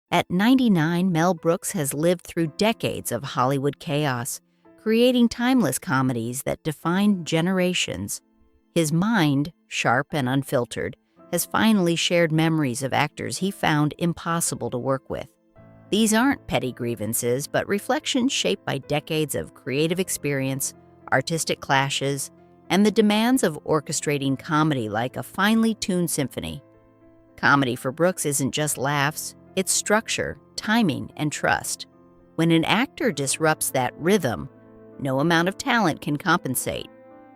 At 99, Mel Brooks has lived through decades of Hollywood chaos, creating timeless comedies that define generations. His mind, sharp and unfiltered, has finally shared memories of actors he found impossible to work with. These aren't petty grievances, but reflections shaped by decades of creative experience, artistic clashes, and the demands of orchestrating comedy like a finely tuned symphony. Comedy for Brooks isn't just laughs, it's structure, timing, and trust. When an actor disrupts that rhythm, no amount of talent can compensate.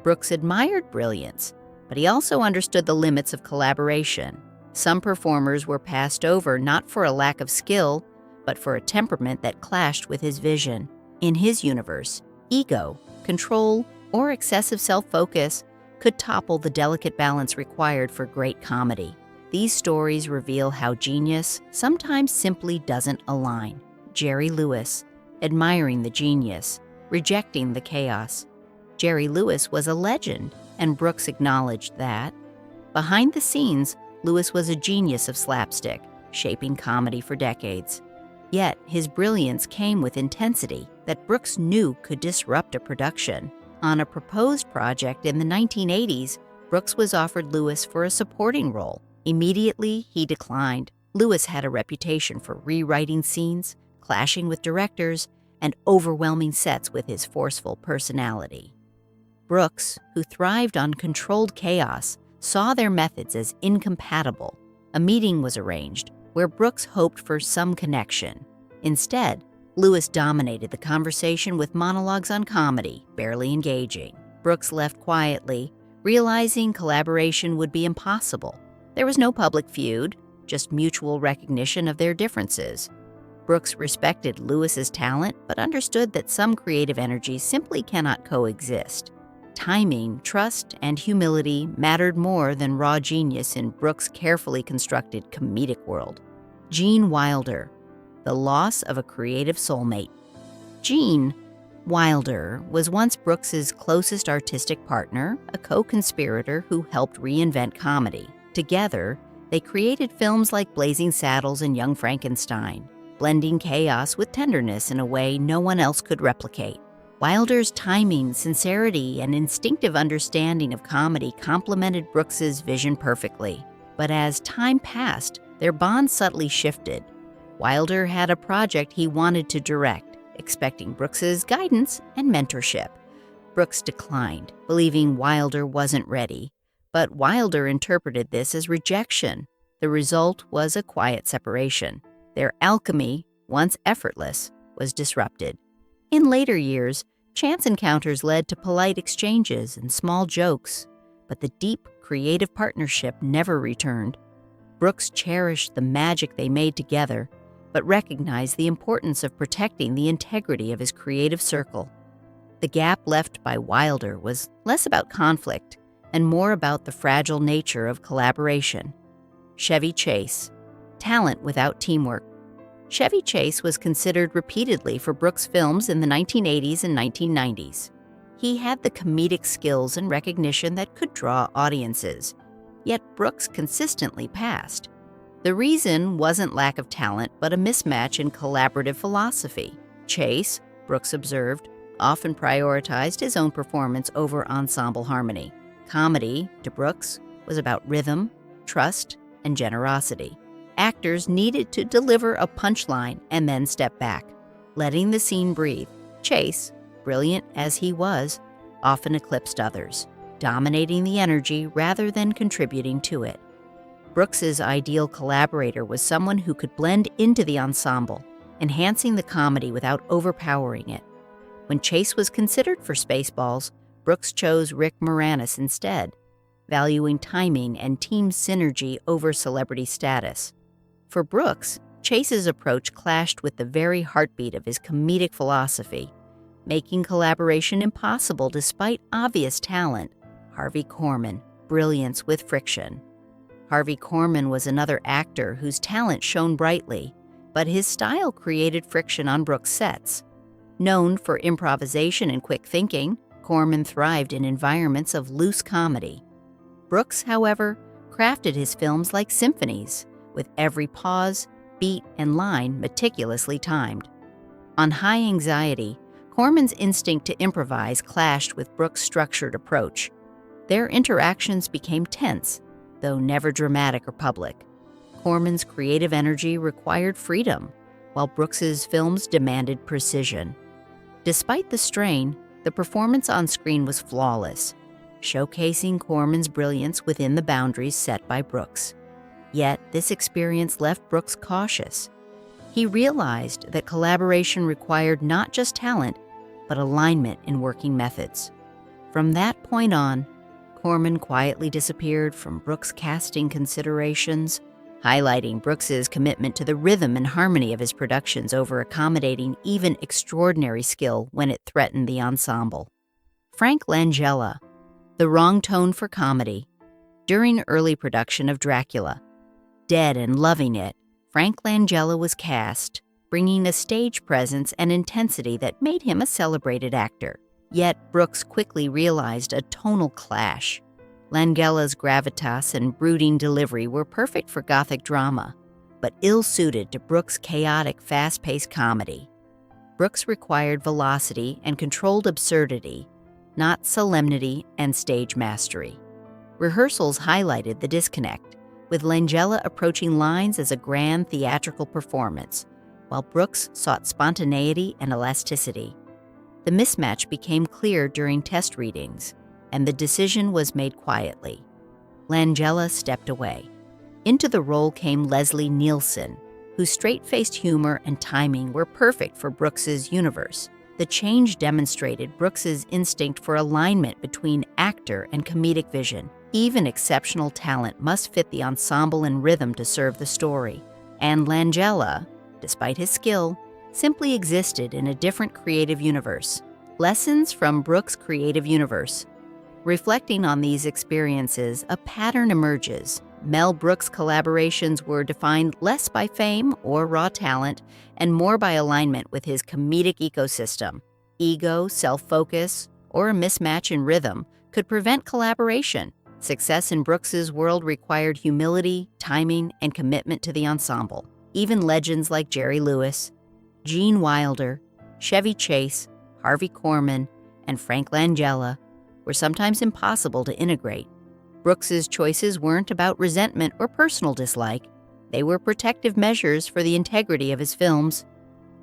Brooks admired brilliance, but he also understood the limits of collaboration. Some performers were passed over not for a lack of skill, but for a temperament that clashed with his vision. In his universe, ego, control, or excessive self-focus could topple the delicate balance required for great comedy. These stories reveal how genius sometimes simply doesn't align. Jerry Lewis, admiring the genius, rejecting the chaos. Jerry Lewis was a legend, and Brooks acknowledged that. Behind the scenes, Lewis was a genius of slapstick, shaping comedy for decades. Yet, his brilliance came with intensity that Brooks knew could disrupt a production. On a proposed project in the 1980s, Brooks was offered Lewis for a supporting role. Immediately, he declined. Lewis had a reputation for rewriting scenes, clashing with directors, and overwhelming sets with his forceful personality. Brooks, who thrived on controlled chaos, saw their methods as incompatible. A meeting was arranged, where Brooks hoped for some connection. Instead, Lewis dominated the conversation with monologues on comedy, barely engaging. Brooks left quietly, realizing collaboration would be impossible. There was no public feud, just mutual recognition of their differences. Brooks respected Lewis's talent, but understood that some creative energies simply cannot coexist. Timing, trust, and humility mattered more than raw genius in Brooks' carefully constructed comedic world. Gene Wilder, the loss of a creative soulmate. Gene Wilder was once Brooks's closest artistic partner, a co-conspirator who helped reinvent comedy. Together, they created films like Blazing Saddles and Young Frankenstein, blending chaos with tenderness in a way no one else could replicate. Wilder's timing, sincerity, and instinctive understanding of comedy complemented Brooks's vision perfectly. But as time passed, their bond subtly shifted. Wilder had a project he wanted to direct, expecting Brooks's guidance and mentorship. Brooks declined, believing Wilder wasn't ready, but Wilder interpreted this as rejection. The result was a quiet separation. Their alchemy, once effortless, was disrupted. In later years, chance encounters led to polite exchanges and small jokes, but the deep, creative partnership never returned. Brooks cherished the magic they made together, but recognized the importance of protecting the integrity of his creative circle. The gap left by Wilder was less about conflict and more about the fragile nature of collaboration. Chevy Chase, talent without teamwork. Chevy Chase was considered repeatedly for Brooks' films in the 1980s and 1990s. He had the comedic skills and recognition that could draw audiences, yet Brooks consistently passed. The reason wasn't lack of talent, but a mismatch in collaborative philosophy. Chase, Brooks observed, often prioritized his own performance over ensemble harmony. Comedy, to Brooks, was about rhythm, trust, and generosity. Actors needed to deliver a punchline and then step back, letting the scene breathe. Chase, brilliant as he was, often eclipsed others, dominating the energy rather than contributing to it. Brooks's ideal collaborator was someone who could blend into the ensemble, enhancing the comedy without overpowering it. When Chase was considered for Spaceballs, Brooks chose Rick Moranis instead, valuing timing and team synergy over celebrity status. For Brooks, Chase's approach clashed with the very heartbeat of his comedic philosophy, making collaboration impossible despite obvious talent. Harvey Korman, brilliance with friction. Harvey Korman was another actor whose talent shone brightly, but his style created friction on Brooks' sets. Known for improvisation and quick thinking, Korman thrived in environments of loose comedy. Brooks, however, crafted his films like symphonies, with every pause, beat, and line meticulously timed. On High Anxiety, Corman's instinct to improvise clashed with Brooks' structured approach. Their interactions became tense, though never dramatic or public. Corman's creative energy required freedom, while Brooks's films demanded precision. Despite the strain, the performance on screen was flawless, showcasing Corman's brilliance within the boundaries set by Brooks. Yet, this experience left Brooks cautious. He realized that collaboration required not just talent, but alignment in working methods. From that point on, Corman quietly disappeared from Brooks' casting considerations, highlighting Brooks's commitment to the rhythm and harmony of his productions over accommodating even extraordinary skill when it threatened the ensemble. Frank Langella, the wrong tone for comedy. During early production of Dracula, dead and loving it, Frank Langella was cast, bringing a stage presence and intensity that made him a celebrated actor. Yet Brooks quickly realized a tonal clash. Langella's gravitas and brooding delivery were perfect for gothic drama, but ill-suited to Brooks' chaotic, fast-paced comedy. Brooks required velocity and controlled absurdity, not solemnity and stage mastery. Rehearsals highlighted the disconnect, with Langella approaching lines as a grand theatrical performance, while Brooks sought spontaneity and elasticity. The mismatch became clear during test readings, and the decision was made quietly. Langella stepped away. Into the role came Leslie Nielsen, whose straight-faced humor and timing were perfect for Brooks's universe. The change demonstrated Brooks's instinct for alignment between actor and comedic vision. Even exceptional talent must fit the ensemble and rhythm to serve the story. And Langella, despite his skill, simply existed in a different creative universe. Lessons from Brooks' creative universe. Reflecting on these experiences, a pattern emerges. Mel Brooks' collaborations were defined less by fame or raw talent and more by alignment with his comedic ecosystem. Ego, self-focus, or a mismatch in rhythm could prevent collaboration. Success in Brooks's world required humility, timing, and commitment to the ensemble. Even legends like Jerry Lewis, Gene Wilder, Chevy Chase, Harvey Korman, and Frank Langella were sometimes impossible to integrate. Brooks's choices weren't about resentment or personal dislike. They were protective measures for the integrity of his films.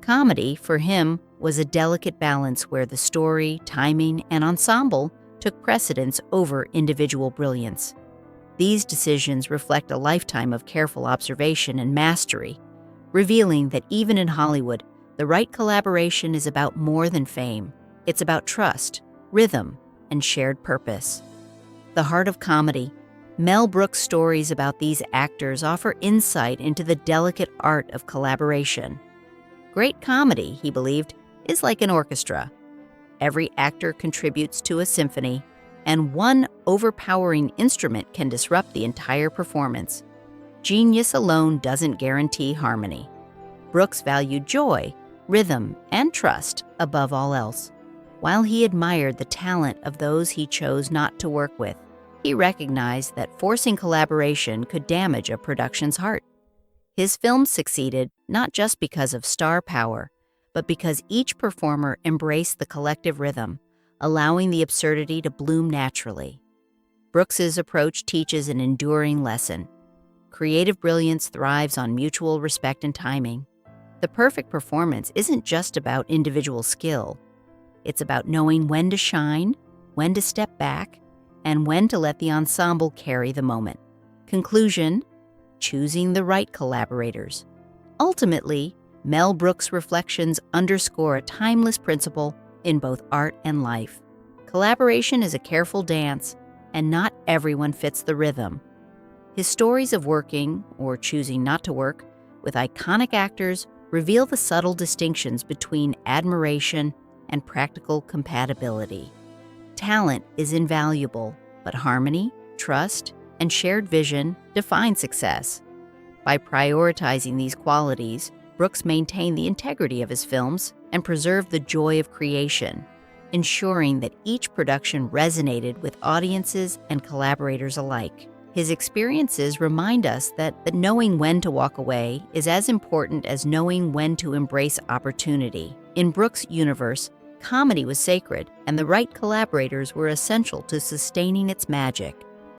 Comedy, for him, was a delicate balance where the story, timing, and ensemble took precedence over individual brilliance. These decisions reflect a lifetime of careful observation and mastery, revealing that even in Hollywood, the right collaboration is about more than fame. It's about trust, rhythm, and shared purpose. The heart of comedy, Mel Brooks' stories about these actors offer insight into the delicate art of collaboration. Great comedy, he believed, is like an orchestra. Every actor contributes to a symphony, and one overpowering instrument can disrupt the entire performance. Genius alone doesn't guarantee harmony. Brooks valued joy, rhythm, and trust above all else. While he admired the talent of those he chose not to work with, he recognized that forcing collaboration could damage a production's heart. His films succeeded not just because of star power, but because each performer embraced the collective rhythm, allowing the absurdity to bloom naturally. Brooks's approach teaches an enduring lesson. Creative brilliance thrives on mutual respect and timing. The perfect performance isn't just about individual skill. It's about knowing when to shine, when to step back, and when to let the ensemble carry the moment. Conclusion: choosing the right collaborators. Ultimately, Mel Brooks' reflections underscore a timeless principle in both art and life. Collaboration is a careful dance, and not everyone fits the rhythm. His stories of working, or choosing not to work, with iconic actors reveal the subtle distinctions between admiration and practical compatibility. Talent is invaluable, but harmony, trust, and shared vision define success. By prioritizing these qualities, Brooks maintained the integrity of his films and preserved the joy of creation, ensuring that each production resonated with audiences and collaborators alike. His experiences remind us that knowing when to walk away is as important as knowing when to embrace opportunity. In Brooks' universe, comedy was sacred, and the right collaborators were essential to sustaining its magic.